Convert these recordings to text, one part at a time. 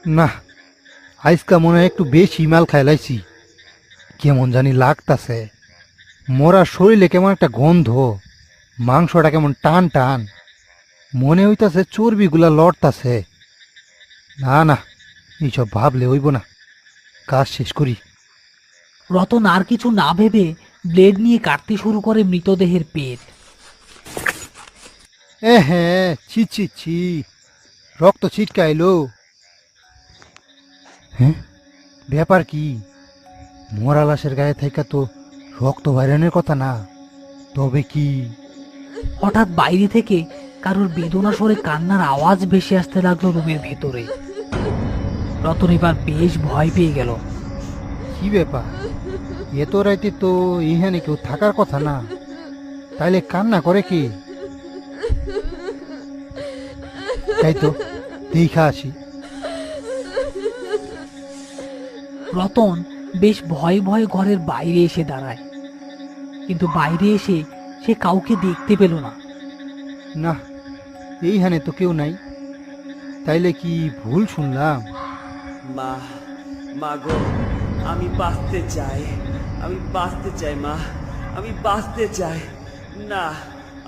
না, আজকা মনে হয় একটু বেশি মাল খাইলাইছি। কেমন জানি লাগতাছে। মোরা শরীরে কেমন একটা গন্ধ, মাংসটা কেমন টান টান, মনে হইতাছে চর্বিগুলা লড়তাছে। না না, এইসব ভাবলে হইব না, কাজ শেষ করি। রতন আর কিছু না ভেবে ব্লেড নিয়ে কাটতে শুরু করে মৃতদেহের পেট। হ্যাঁ, ছি ছি ছি, রক্ত ছিটকা এলো। হ্যাঁ, ব্যাপার কি? মরা লাশের গায়ে থাইকা তো রক্ত বাইরানোর কথা না, তবে কি? হঠাৎ বাইরে থেকে কারোর বেদনা সরে কান্নার আওয়াজ ভেসে আসতে লাগলো রুমের ভেতরে। রতন এবার বেশ ভয় পেয়ে গেল। কি ব্যাপার? এত রাইতে তো ইহানে কেউ থাকার কথা না, তাইলে কান্না করে কি? তাই তো, দেখা আসি। রতন বেশ ভয়ে ভয়ে ঘরের বাইরে এসে দাঁড়ায়, কিন্তু বাইরে এসে সে কাউকে দেখতে পেল না। না, এইখানে তো কেউ নাই, তাইলে কি ভুল শুনলাম? মা, মা গো, আমি বাঁচতে চাই, আমি বাঁচতে চাই মা, আমি বাঁচতে চাই। না,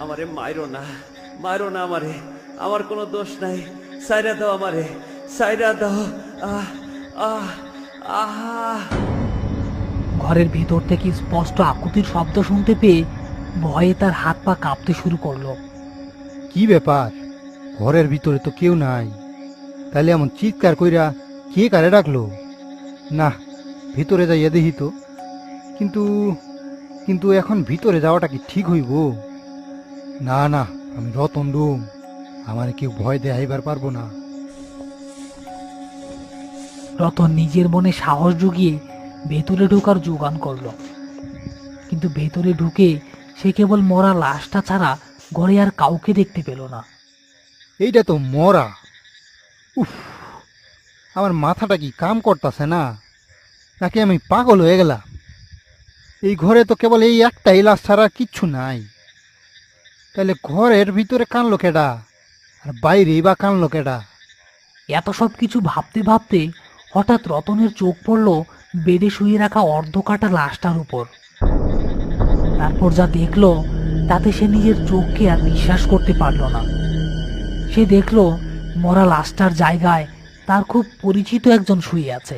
আমারে মাইরো না, মাইরো না আমারে, আমার কোনো দোষ নাই। সাইরা দাও আমারে, সাইরা দাও। আহ আহ আহ ঘরের ভেতর থেকে স্পষ্ট আকুতির শব্দ শুনতে পেয়ে ভয়ে তার হাত পা কাঁপতে শুরু করলো। কি ব্যাপার? ঘরের ভিতরে তো কেউ নাই, তাইলে এমন চিৎকার কইরা কে কারে ডাকলো? না, ভিতরে যাইয়া দেখি তো। কিন্তু কিন্তু এখন ভিতরে যাওয়াটা কি ঠিক হইব? না না, আমি রতন ডুম, আমার কেউ ভয় দেখাইবার পারবো না। রতন নিজের মনে সাহস জুগিয়ে ভেতরে ঢোকার যোগান করলো, কিন্তু ভেতরে ঢুকে সে কেবল মরা লাশটা ছাড়া ঘরে আর কাউকে দেখতে পেল না। এইটা তো মরা। উফ, আমার মাথাটা কি কাম করতেছে না, নাকি আমি পাগল হয়ে গেলাম? এই ঘরে তো কেবল এই একটাই লাশ ছাড়া কিচ্ছু নাই, তাহলে ঘরের ভিতরে কানলো কেডা, আর বাইরেই বা কানলো কেডা? এত সব কিছু ভাবতে ভাবতে হঠাৎ রতনের চোখ পড়ল বেডে শুয়ে রাখা অর্ধকাটা লাশটার উপর। তারপর যা দেখলো তাতে সে নিজের চোখকে আর বিশ্বাস করতে পারল না। সে দেখলো মরা লাশটার জায়গায় তার খুব পরিচিত একজন শুয়ে আছে।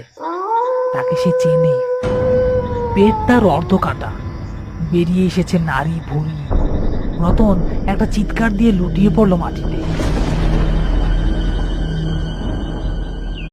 তাকে সে চেনে। পেট তার অর্ধকাটা, বেরিয়ে এসেছে নারী ভুঁড়ি। রতন একটা চিৎকার দিয়ে লুটিয়ে পড়ল মাটিতে।